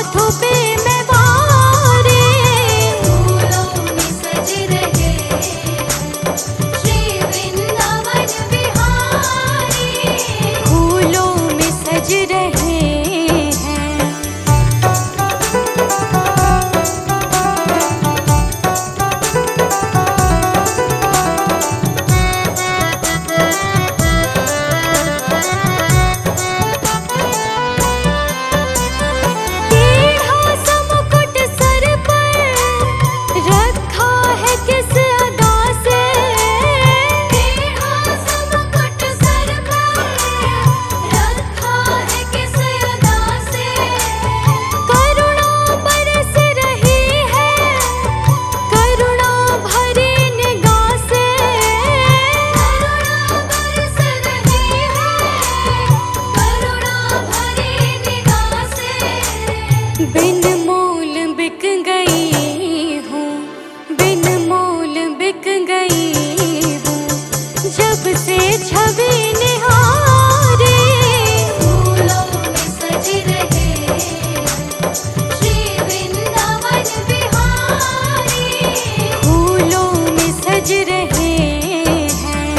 हाथों पे मैं वारे, फूलों में सज रहे श्री वृंदावन बिहारी। फूलों में सज रहे हैं। टेढ़ा सा मुकुट सर पर रखा है किस अदा से, टेढ़ा सा मुकुट सर पर रखा है किस अदा से। करुणा बरस रही है करुणा भरी निगाह से, करुणा बरस रही है करुणा भरी निगाह से। बिन मोल बिक गई हूँ, बिन मोल बिक गई हूँ, जब से छवि निहारी। फूलों में सज रहे श्री वृंदावन बिहारी। फूलों में सज रहे हैं।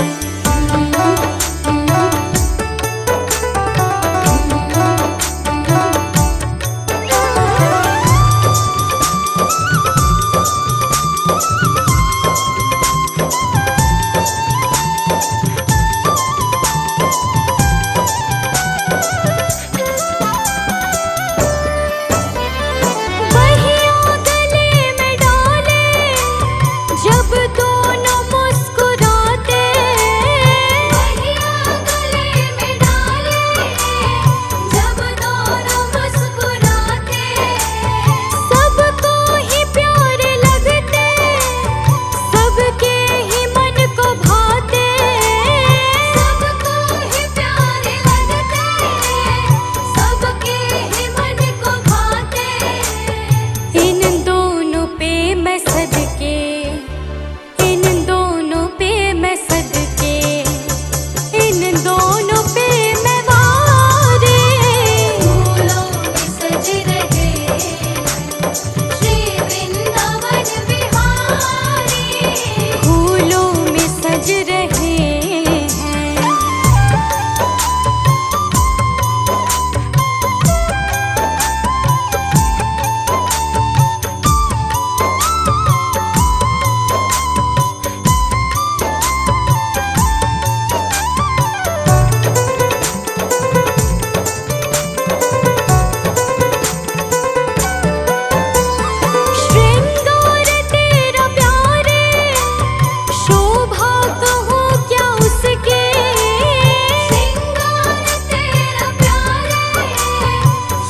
बहिया गले में डाले जब दोनों मुस्कुराते, बहिया गले में डाले जब दोनों मुस्कुराते। सबको ही प्यारे लगते, सबके ही मन को भाते। सबको ही प्यारे लगते सबके ही मन को भाते। इन दोनों पे मैं सदके, इन दोनों पे मैं सदके, इन दोनों पे मैं वारे। फूलों में सज रहे श्री वृंदावन बिहारी। फूलों में सज रहे हैं। श्रृंगार तेरा प्यारे, शोभा कहूँ क्या उसके। श्रृंगार तेरा प्यारे,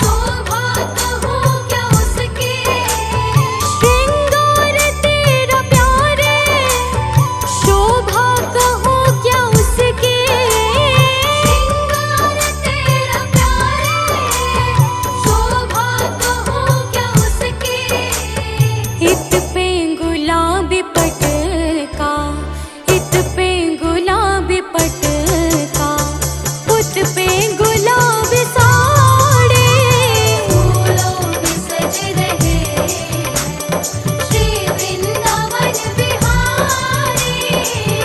शोभा कहूँ क्या उसके। श्रृंगार तेरा प्यारे, शोभा कहूँ क्या उसके। श्रृंगार तेरा प्यारे, शोभा कहूँ क्या उसके। इत पे गुलाबी पट का, इत पे गुलाबी पट का, उत पे गुलाबी साड़ी। फूलों में सज रहे श्री वृंदावन बिहारी।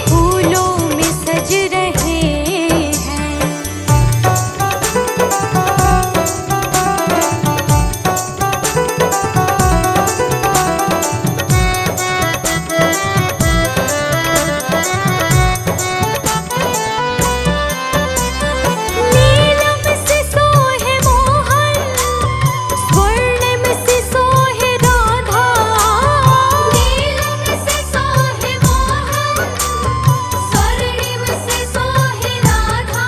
फूलों में सज रहे हैं। नीलम से सोहे मोहन, स्वर्णिम से सोहे राधा। नीलम से सोहे मोहन, स्वर्णिम से सोहे राधा।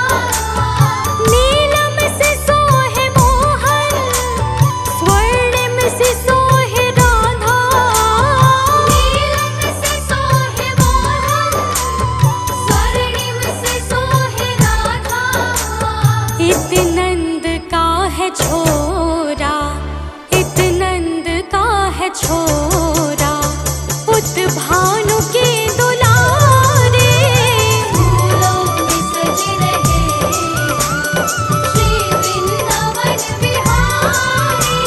नीलम से सोहे मोहन, स्वर्णिम से सोहे राधा। नीलम से सोहे मोहन, स्वर्णिम से सोहे राधा। इत नंद का है छोरा, इत नंद का है छोरा, उत भानु के दुलारे। फूलों में सज रहे श्री वृंदावन बिहारी।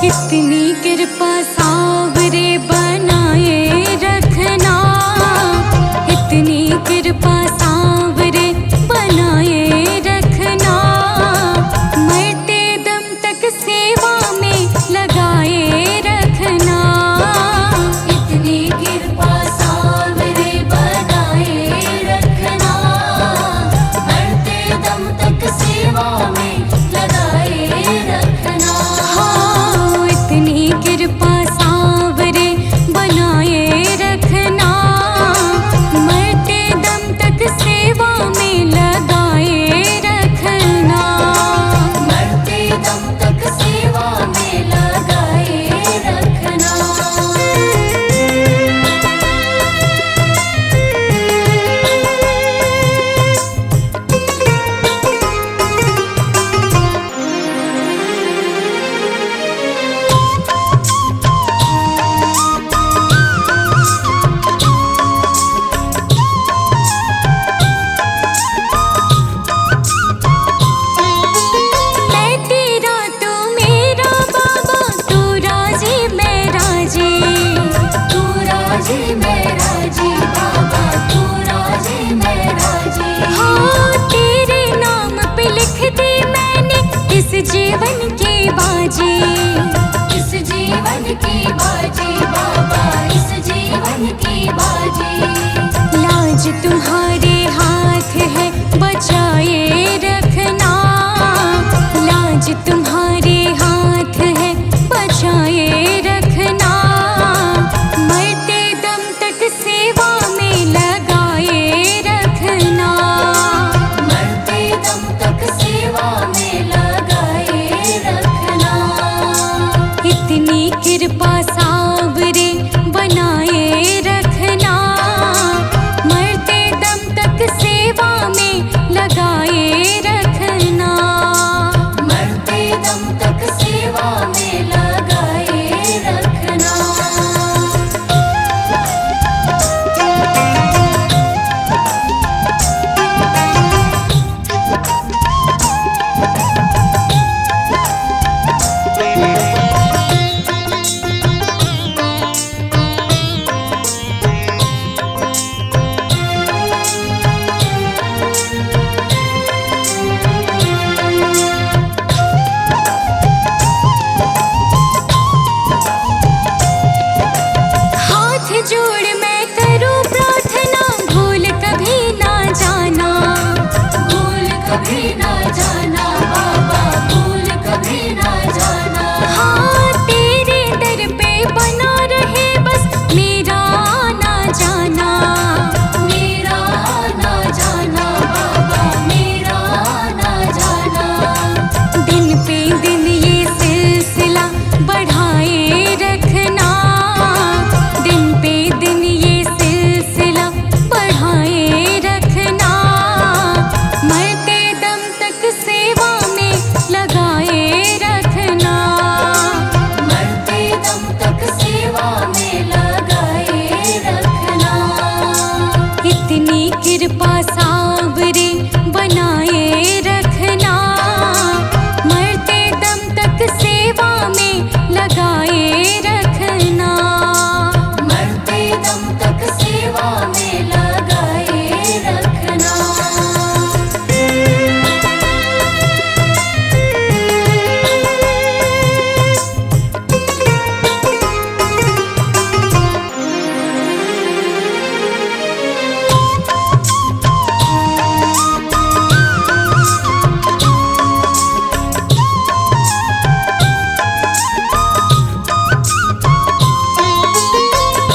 इतनी कृपा सावरे बनाए रखना, इतनी कृपा सावरे बनाए रखना, मरते दम तक सेवा में लगाए रखना। इतनी कृपा सावरे बनाए रखना, मरते दम तक सेवा में लगाए रखना। हाँ, इतनी कृपा सावरे बनाए रखना, मरते दम तक सेवा में लगाए रखना। मरते दम तक सेवा में लगाए रखना। मैं तेरा तू मेरा बाबा, तू राजी मैं राजी। तू राजी मैं राजी बाबा, तू राजी मैं राजी। हाँ, तेरे नाम पे लिख दी मैंने इस जीवन की बाजी। इस जीवन की बाजी बाबा, इस जीवन की बाजी। लाज तुम्हारे हाथ है बचाए रखना, लाज तुम्हारे हाथ है बचाए रखना, मरते दम तक सेवा में लगाए रखना। मरते दम तक सेवा में लगाए रखना। इतनी कृपा सावरे बनाए रखना, मरते दम तक सेवा में लगाए रखना। मरते दम तक सेवा में लगाए रखना। हाथ जोड़ मैं करूं प्रार्थना, भूल कभी ना जाना। भूल कभी ना जाना बाबा, भूल कभी ना जाना। हाँ, तेरे दर पे बना रहे बस मेरा आना जाना। मेरा आना जाना बाबा, मेरा आना जाना। दिन पे दिन ये सिलसिला बढ़ाए रखना, दिन पे दिन ये सिलसिला बढ़ाए रखना, मरते दम तक सेवा में लगाए रखना। मरते दम तक सेवा में लगाए रखना। इतनी कृपा सावरे बनाए रखना, मरते दम तक सेवा में लगाए रखना। मरते दम तक सेवा में लगाए रखना।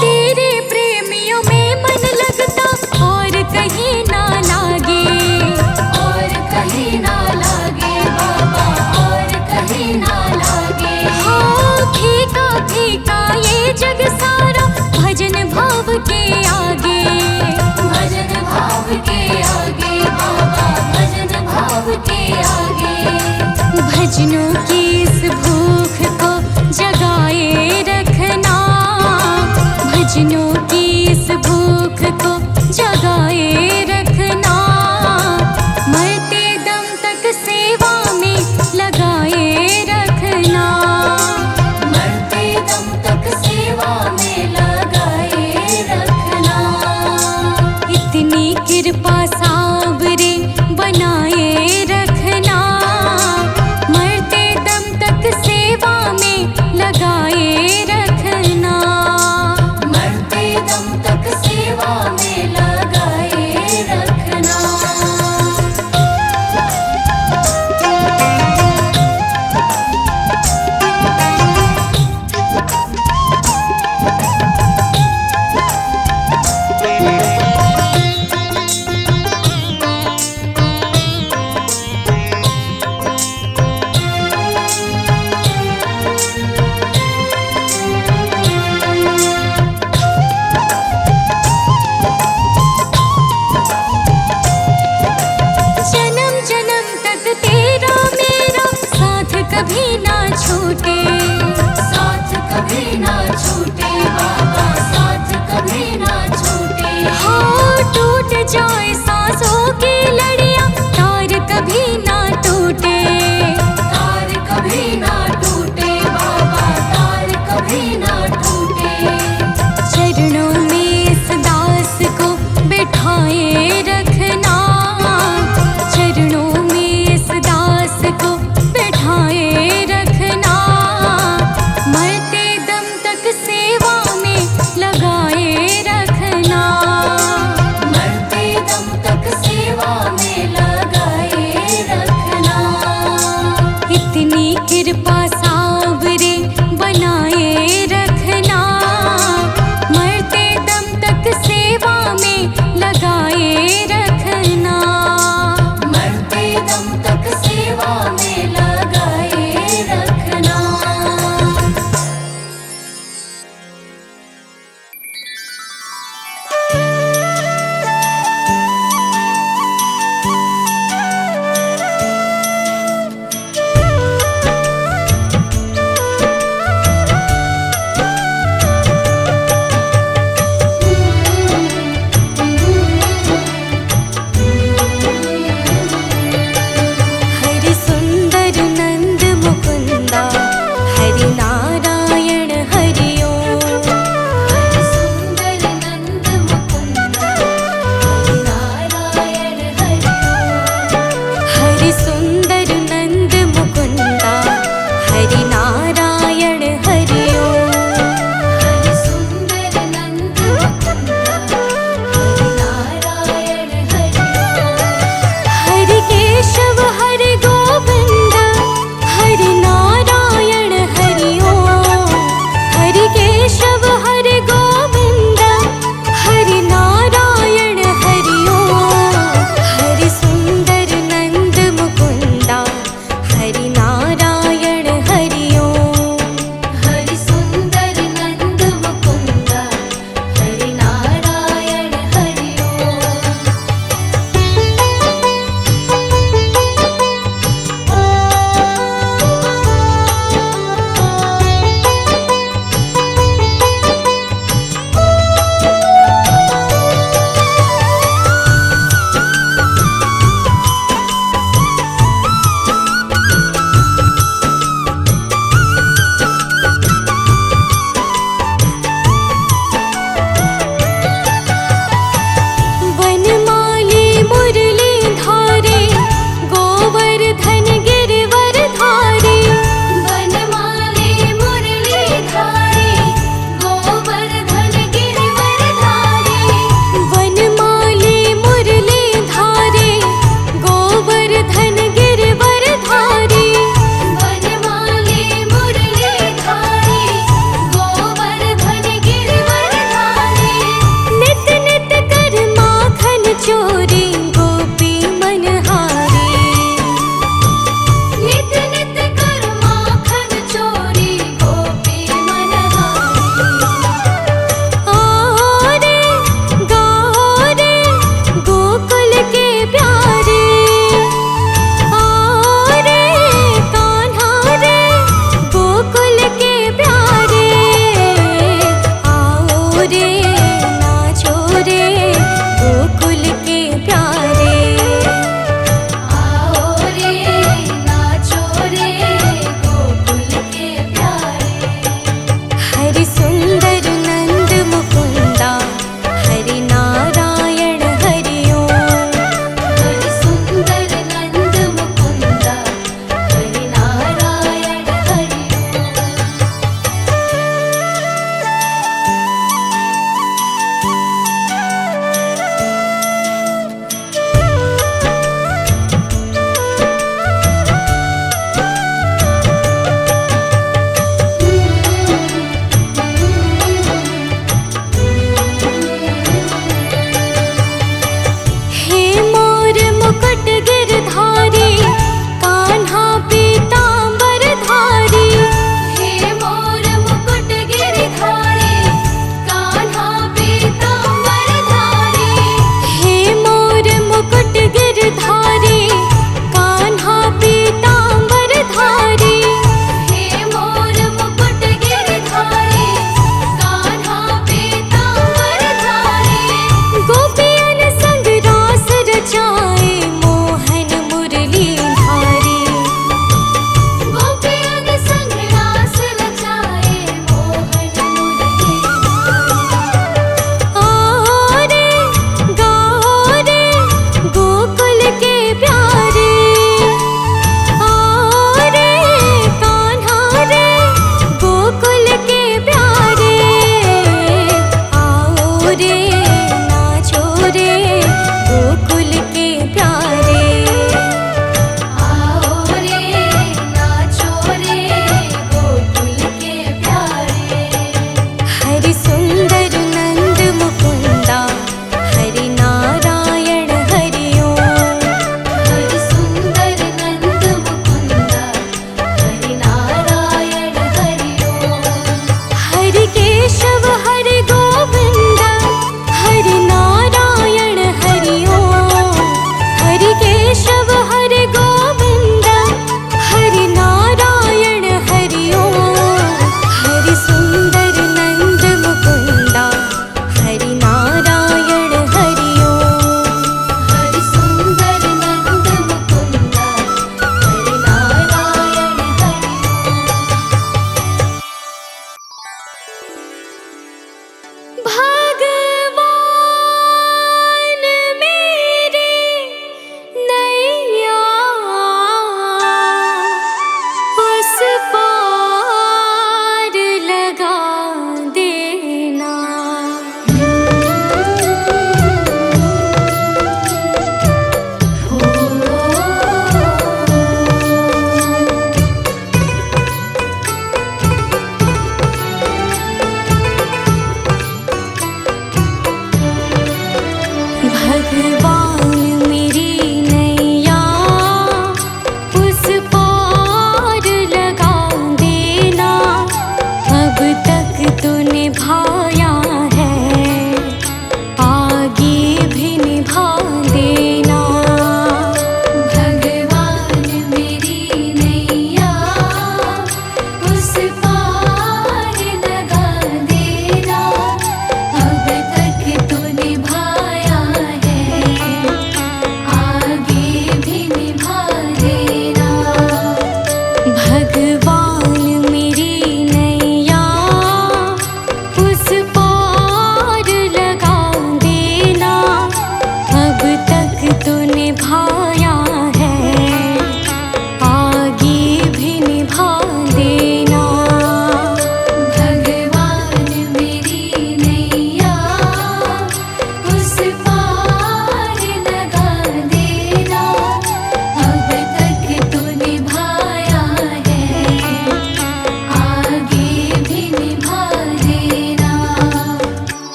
तेरे प्रेमियों में मन लगता और कहीं ना लागे। और कहीं ना लागे बाबा, और कहीं ना लागे। हाँ, फीका फीका ये जग सारा भजन भाव के आगे। भजन भाव के आगे बाबा, भजन भाव के आगे। भजनों की इस भूख को जगाए रखना, भजनों की इस भूख को जगाए रखना, मरते दम तक सेवा में लगाए रखना।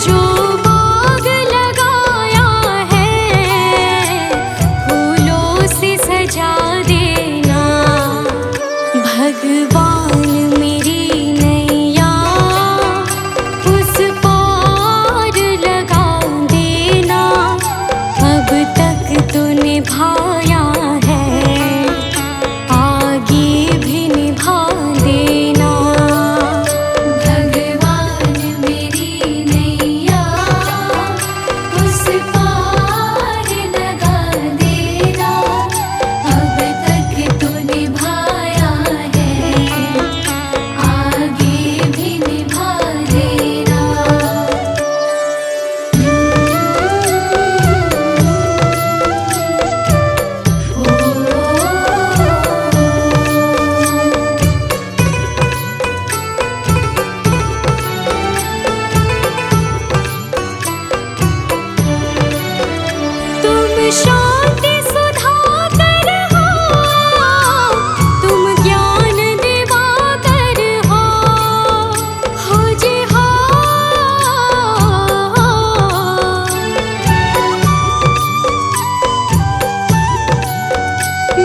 जो बाग लगाया है फूलों से सजा देना। भगवान मेरी नैया उस पार लगा देना। अब तक तो निभाया है, आगे भी निभा देना। भगवान मेरी नैया उस पार लगा देना। अब तक तो निभाया है, आगे भी निभा देना। तुम शांति सुधाकर हो, तुम ज्ञान दिवाकर हो जी हो।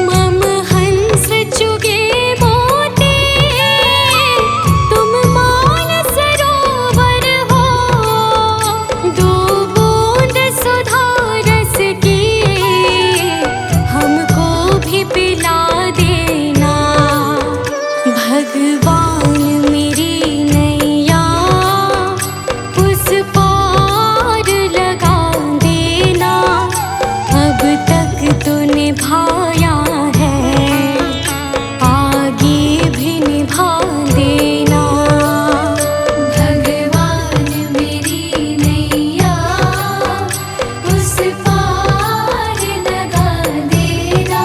मम हंस चुगे मोती, तुम मान सरोवर हो। दो बूंद सुधा रस की हमको भी पिला देना। भगवान मेरी नैया उस पार लगा देना। अब तक तो निभाया है, आगे भी निभा देना। भगवान मेरी नैया उस पार लगा देना।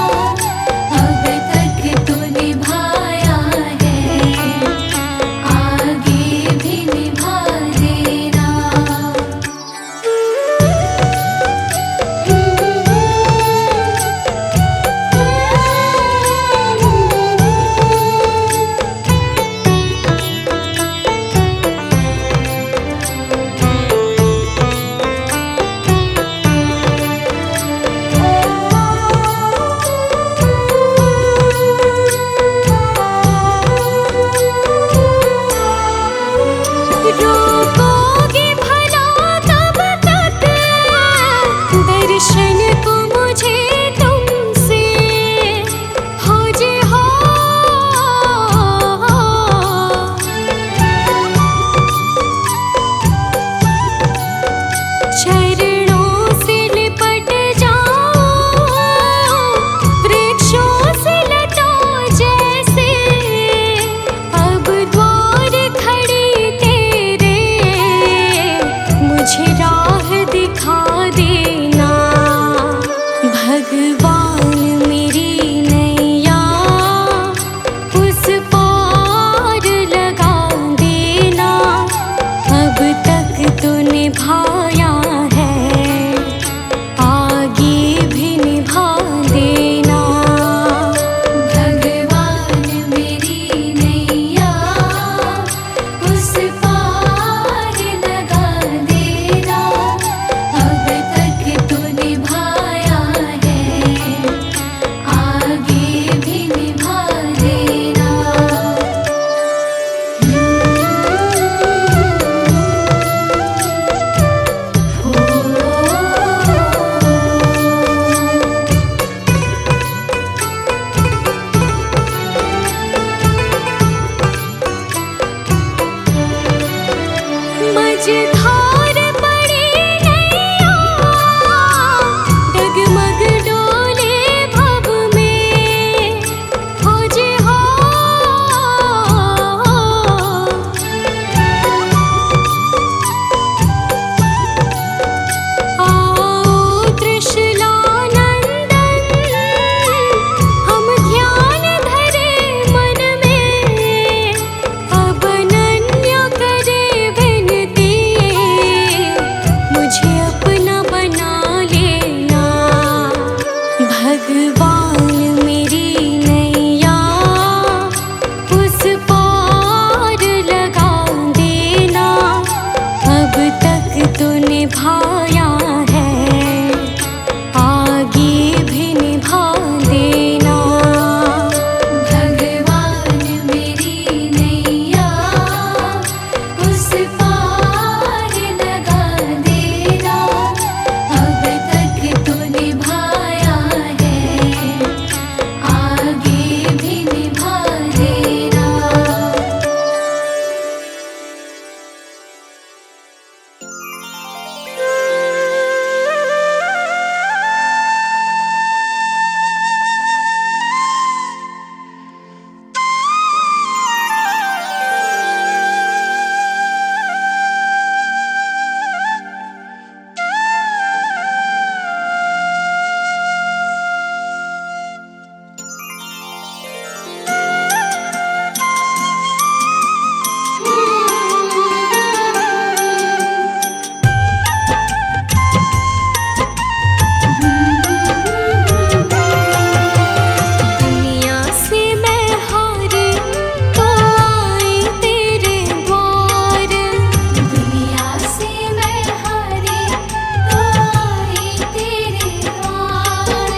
अब तक तो निभाया है, आगे भी निभा देना। रोकोगे भला कब तक दर्शन को मुझे तुमसे हो जी हो। चरणों से लिपट जाओ वृक्षों से लताओं जैसे। अब द्वार खड़ी तेरे मुझे राह दिखा देना। भगवान मेरी नैया उस पार लगा देना। अब तक तो निभाया है, आगे भी निभा देना। भगवान मेरी नैया उस पार लगा देना। अब तक तो निभाया है, आगे भी निभा देना। मझधार पड़ी नैया डगमग डोले भव में हो जी हो। आओ त्रिशूलानंदन, हम ध्यान धरे मन में। अब अनन्य करे विनती, मुझे अपना बना लेना। भगवान मेरी नैया उस पार लगा देना। अब तक निभाया है, आगे भी निभा देना। भगवान मेरी नैया उस पार लगा देना, अब तक तो निभाया है, आगे भी निभा देना। दुनिया से मैं हारी तो आई तेरे द्वार, दुनिया से मैं हारी तो आई तेरे द्वार,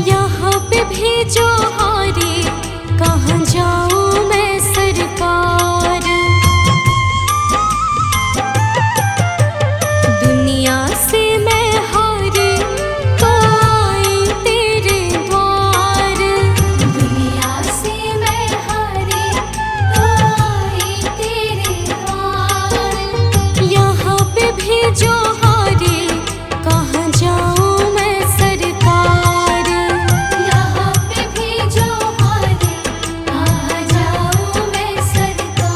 यहाँ पे भी जो हारी कहाँ जाऊँ मैं सरकार। दुनिया से मैं हारी तो आई तेरे द्वार, दुनिया से मैं हारी तो आई तेरे द्वार, यहाँ पे भी जो हारी कहाँ जाऊँ मैं सरकार। यहाँ पे भी जो हारी आ जाऊँ मैं सरकार।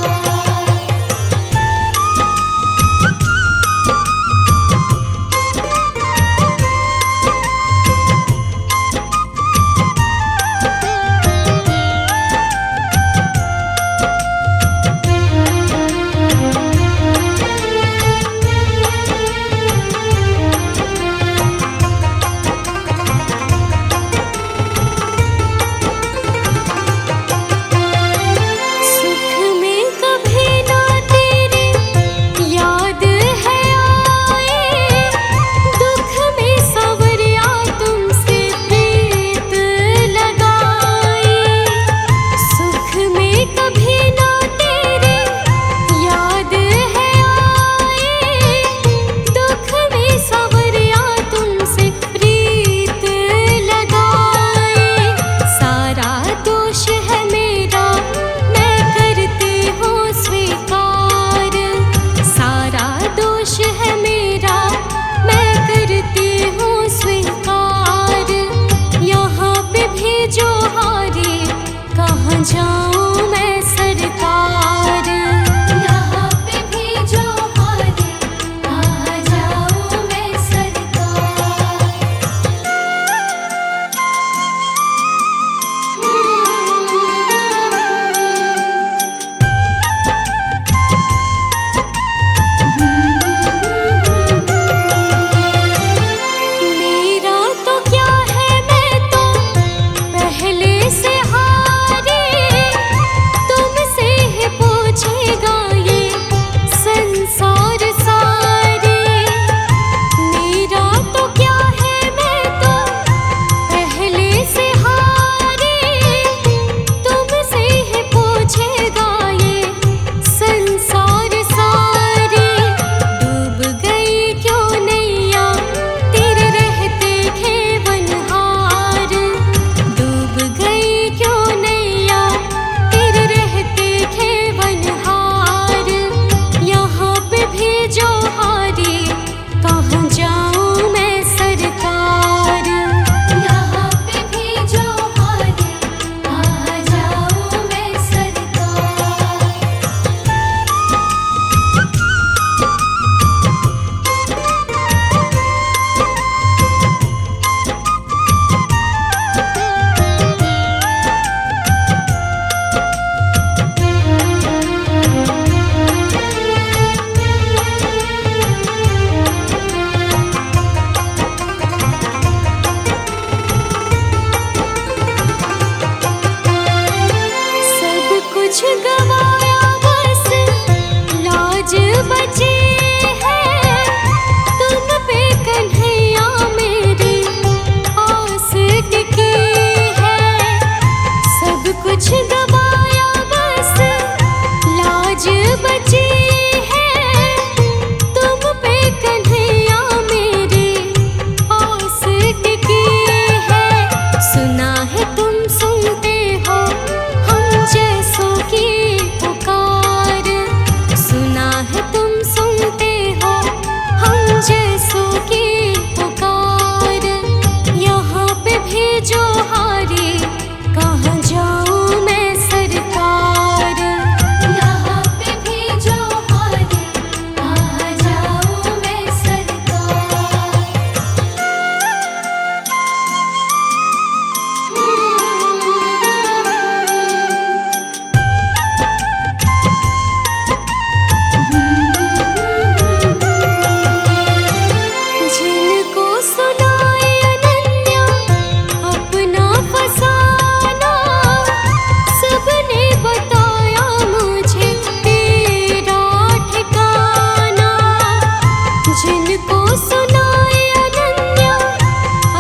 जिनको सुनाए अनन्या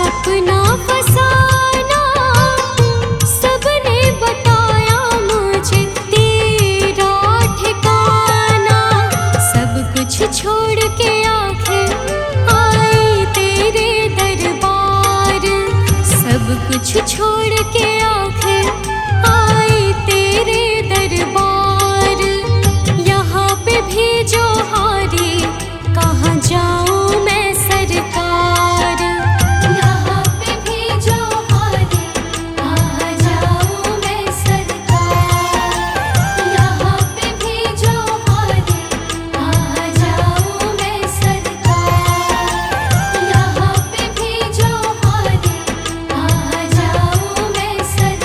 अपना फसाना, सबने बताया मुझे तेरा ठिकाना। सब कुछ छोड़ के आखिर आई तेरे दरबार, सब कुछ छोड़ के आखिर आई तेरे दरबार। यहाँ पे भी जो हारी, कहाँ जाऊँ मैं सरकार। यहाँ पे भी जो हारे, कहाँ जाऊँ मैं सरकार। यहाँ पे भी जो हारे, कहाँ जाऊँ मैं सरकार। यहाँ पे भी जो हारे, कहाँ जाऊँ मैं सरकार।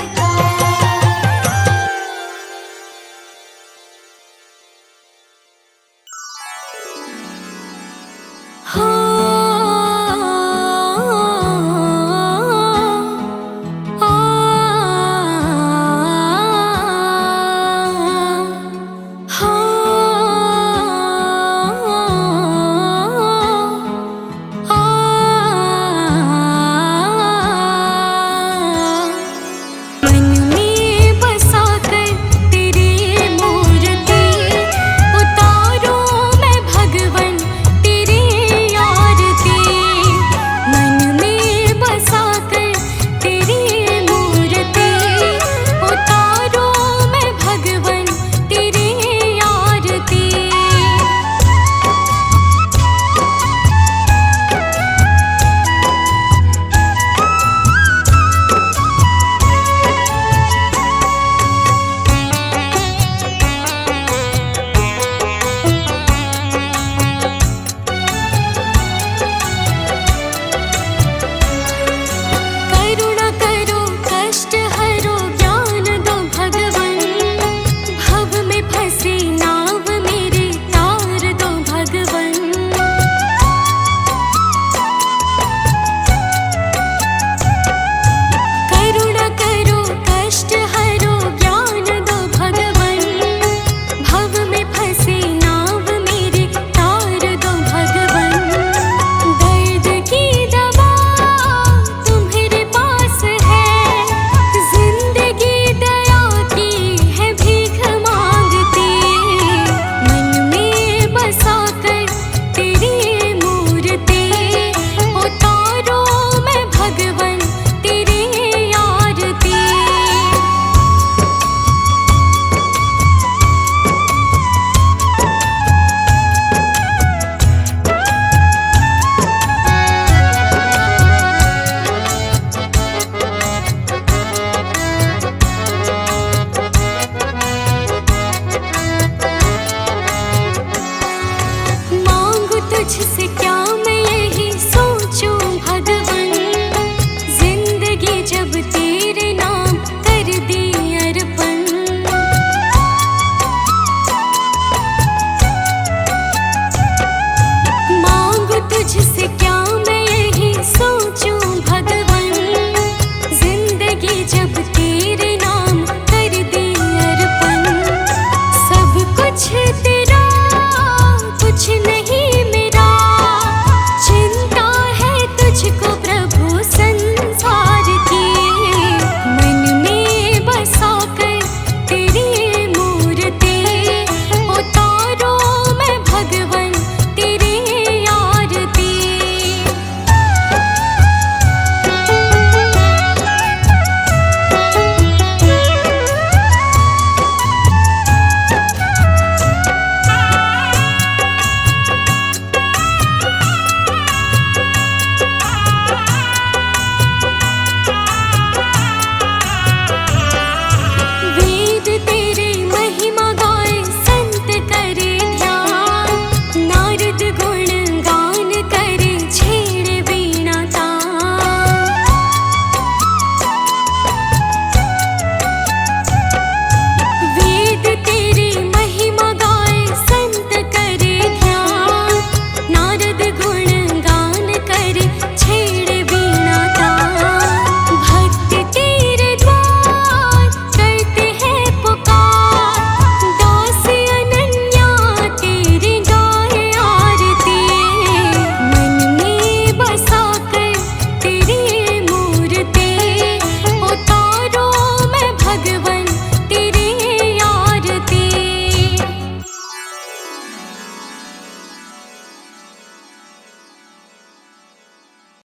मन में बसा कर तेरी मूर्ति, उतारूं मैं भगवन तेरी आरती। मन में बसा कर तेरी मूर्ति, उतारूं मैं भगवन तेरी आरती। करुणा करो कष्ट हरो ज्ञान दो भगवन, भव में फंसी नाव मेरी तार दो भगवन। करुणा करो कष्ट हरो ज्ञान दो भगवन, भव में फंसी नाव मेरी तार दो भगवन। दर्द की दवा तुम्हारे पास है, जिंदगी दया की है भीख मांगती। मन में बसा कर तेरी मूर्ति, उतारो मैं भगवन तेरी आरती। मांगू तुझसे क्या